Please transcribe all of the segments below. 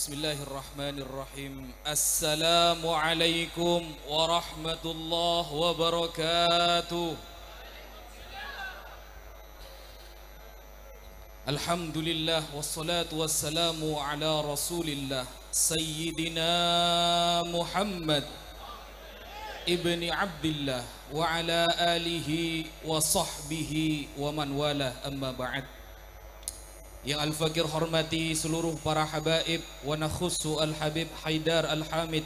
Bismillahirrahmanirrahim. Assalamualaikum warahmatullahi wabarakatuh. Alhamdulillah wassalatu wassalamu ala Rasulillah Sayyidina Muhammad ibni Abdillah wa ala alihi wa sahbihi wa man wala, amma ba'd. Yang Al-Fakir hormati seluruh para habaib wa nakhussu Al-Habib Haidar Al-Hamid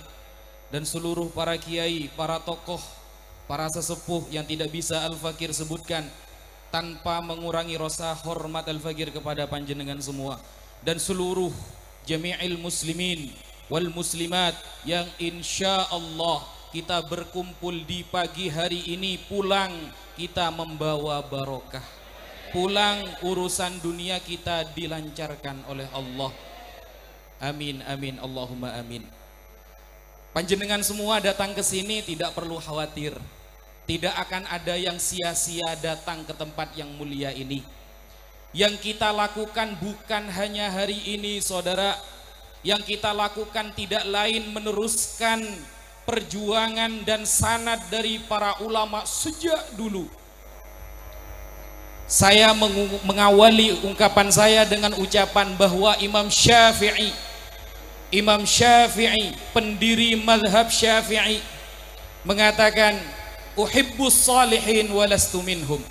dan seluruh para kiai, para tokoh, para sesepuh yang tidak bisa Al-Fakir sebutkan tanpa mengurangi rasa hormat Al-Fakir kepada panjenengan semua, dan seluruh jami'il muslimin wal muslimat yang insya Allah kita berkumpul di pagi hari ini, pulang kita membawa barokah, pulang urusan dunia kita dilancarkan oleh Allah. Amin amin Allahumma amin. Panjenengan semua datang ke sini tidak perlu khawatir, tidak akan ada yang sia-sia datang ke tempat yang mulia ini. Yang kita lakukan bukan hanya hari ini saudara, yang kita lakukan tidak lain meneruskan perjuangan dan sanad dari para ulama sejak dulu. Saya mengawali ungkapan saya dengan ucapan bahwa Imam Syafi'i, pendiri mazhab Syafi'i, mengatakan uhibbus salihin walastu minhum.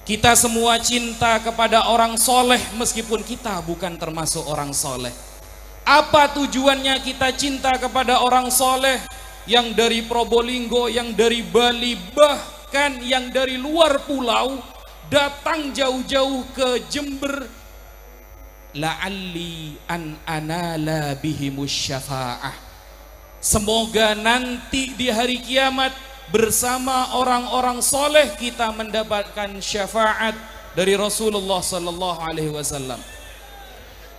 Kita semua cinta kepada orang soleh meskipun kita bukan termasuk orang soleh. Apa tujuannya kita cinta kepada orang soleh? Yang dari Probolinggo, yang dari Bali, bahkan yang dari luar pulau datang jauh-jauh ke Jember, la'alli an anala bihimus syafa'ah. Semoga nanti di hari kiamat bersama orang-orang soleh kita mendapatkan syafaat dari Rasulullah sallallahu alaihi wasallam.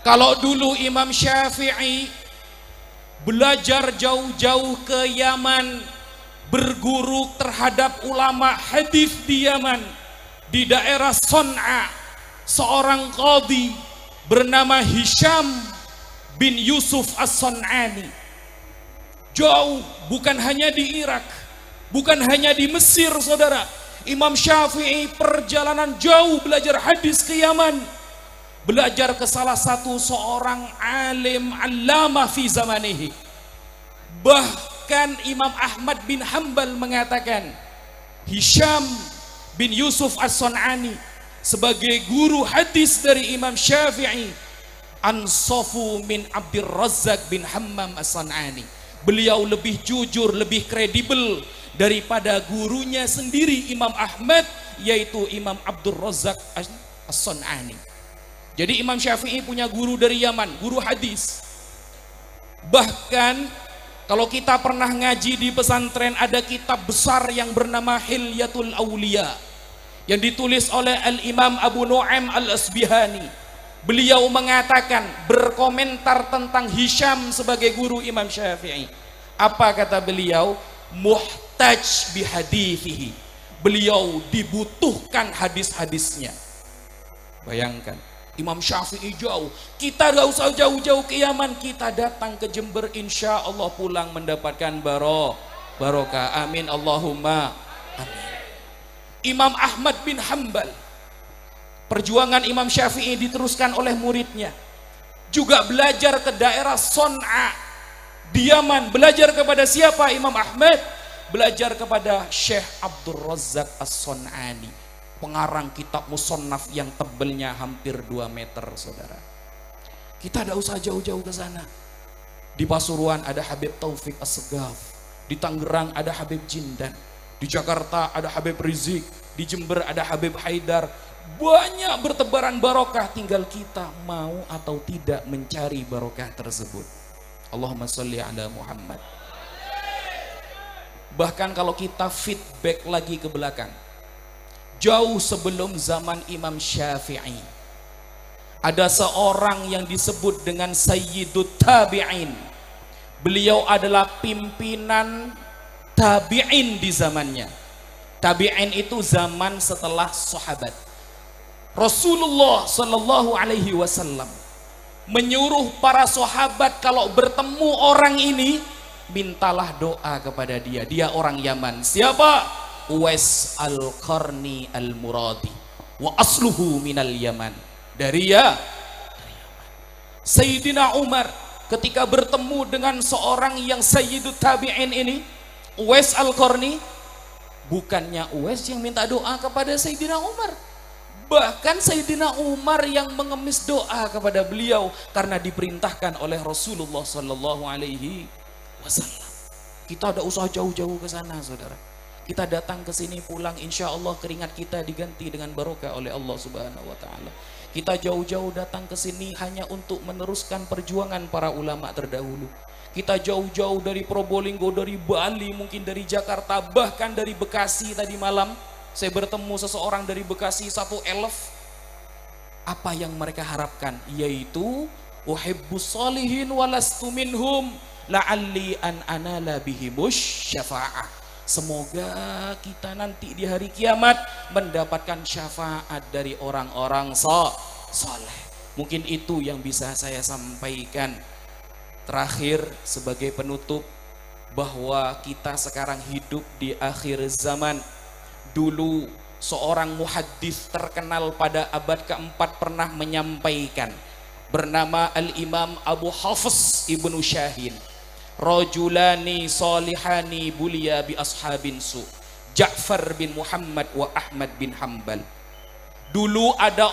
Kalau dulu Imam Syafi'i belajar jauh-jauh ke Yaman, berguru terhadap ulama hadis di Yaman, di daerah Son'a, seorang qadhi bernama Hisham bin Yusuf As-Son'ani. Jauh, bukan hanya di Irak, bukan hanya di Mesir saudara. Imam Syafi'i perjalanan jauh belajar hadis ke Yaman, belajar ke salah satu seorang alim allamah fi zamanihi. Bahkan Imam Ahmad bin Hanbal mengatakan Hisham bin Yusuf As-Son'ani sebagai guru hadis dari Imam Syafi'i ansafu min Abdir Razzaq bin Hammam As-Son'ani. Beliau lebih jujur, lebih kredibel daripada gurunya sendiri Imam Ahmad, yaitu Imam Abdur Razzaq As-Son'ani. Jadi Imam Syafi'i punya guru dari Yaman, guru hadis. Bahkan kalau kita pernah ngaji di pesantren, ada kitab besar yang bernama Hilyatul Auliya yang ditulis oleh Al-Imam Abu Nu'aim Al-Asbihani. Beliau mengatakan, berkomentar tentang Hisham sebagai guru Imam Syafi'i. Apa kata beliau? Muhtaj bihadithihi. Beliau dibutuhkan hadis-hadisnya. Bayangkan, Imam Syafi'i jauh, kita gak usah jauh-jauh ke Yaman, kita datang ke Jember, insya Allah pulang mendapatkan barokah. Amin Allahumma amin. Imam Ahmad bin Hanbal, perjuangan Imam Syafi'i diteruskan oleh muridnya, juga belajar ke daerah Son'a di Yaman. Belajar kepada siapa Imam Ahmad? Belajar kepada Syekh Abdur Razzaq As-Son'ani, pengarang kitab musannaf yang tebelnya hampir 2 meter saudara. Kita tidak usah jauh-jauh ke sana. Di Pasuruan ada Habib Taufik As-Segaf, di Tangerang ada Habib Jindan, di Jakarta ada Habib Rizik, di Jember ada Habib Haidar. Banyak bertebaran barokah, tinggal kita mau atau tidak mencari barokah tersebut. Allahumma sholli ala Muhammad. Bahkan kalau kita feedback lagi ke belakang, jauh sebelum zaman Imam Syafi'i, ada seorang yang disebut dengan Sayyidut Tabi'in. Beliau adalah pimpinan tabi'in di zamannya. Tabi'in itu zaman setelah sahabat. Rasulullah sallallahu alaihi wasallam menyuruh para sahabat kalau bertemu orang ini mintalah doa kepada dia. Dia orang Yaman. Siapa? Uwais al-Qarni al-Muradi, wa asluhu minal Yaman. Dari Yaman. Sayyidina Umar ketika bertemu dengan seorang yang Sayyidut Tabi'in ini, Uwais al-Qarni, bukannya Uwais yang minta doa kepada Sayyidina Umar, bahkan Sayyidina Umar yang mengemis doa kepada beliau karena diperintahkan oleh Rasulullah Sallallahu Alaihi Wasallam. Kita ada usaha jauh-jauh ke sana, saudara. Kita datang ke sini pulang, insya Allah keringat kita diganti dengan barokah oleh Allah Subhanahu Wa Taala. Kita jauh-jauh datang ke sini hanya untuk meneruskan perjuangan para ulama terdahulu. Kita jauh-jauh dari Probolinggo, dari Bali, mungkin dari Jakarta, bahkan dari Bekasi. Tadi malam saya bertemu seseorang dari Bekasi, 1 elf. Apa yang mereka harapkan? Yaitu uhibbus solihin walastu minhum la'alli an anala bihimush syafa'ah. Semoga kita nanti di hari kiamat mendapatkan syafaat dari orang-orang soleh. Mungkin itu yang bisa saya sampaikan. Terakhir sebagai penutup, bahwa kita sekarang hidup di akhir zaman. Dulu seorang muhaddits terkenal pada abad keempat pernah menyampaikan, bernama Al-Imam Abu Hafiz Ibnu Syahin, rajulani salihani bulia bi ashabin su, Ja'far bin Muhammad wa Ahmad bin Hanbal. Dulu ada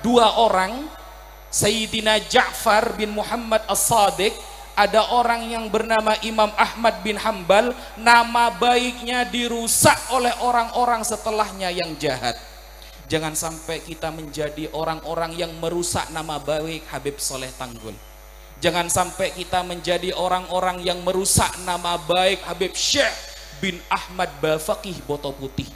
dua orang, Sayyidina Ja'far bin Muhammad As-Sadiq, ada orang yang bernama Imam Ahmad bin Hanbal, nama baiknya dirusak oleh orang-orang setelahnya yang jahat. Jangan sampai kita menjadi orang-orang yang merusak nama baik Habib Soleh Tanggul. Jangan sampai kita menjadi orang-orang yang merusak nama baik Habib Syekh bin Ahmad Bafaqih Boto Putih.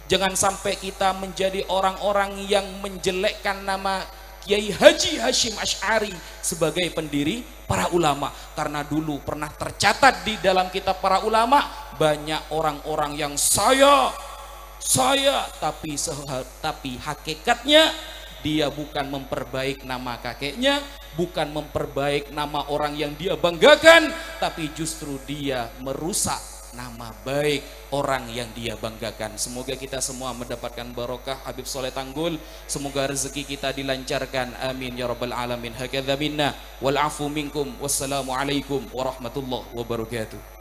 Jangan sampai kita menjadi orang-orang yang menjelekkan nama Kiai Haji Hashim Asy'ari sebagai pendiri para ulama. Karena dulu pernah tercatat di dalam kitab para ulama, banyak orang-orang yang saya tapi hakikatnya dia bukan memperbaik nama kakeknya, bukan memperbaik nama orang yang dia banggakan, tapi justru dia merusak nama baik orang yang dia banggakan. Semoga kita semua mendapatkan barokah Habib Soleh Tanggul. Semoga rezeki kita dilancarkan, amin ya rabbal alamin. Hakadha minna wal afu minkum. Wassalamualaikum warahmatullahi wabarakatuh.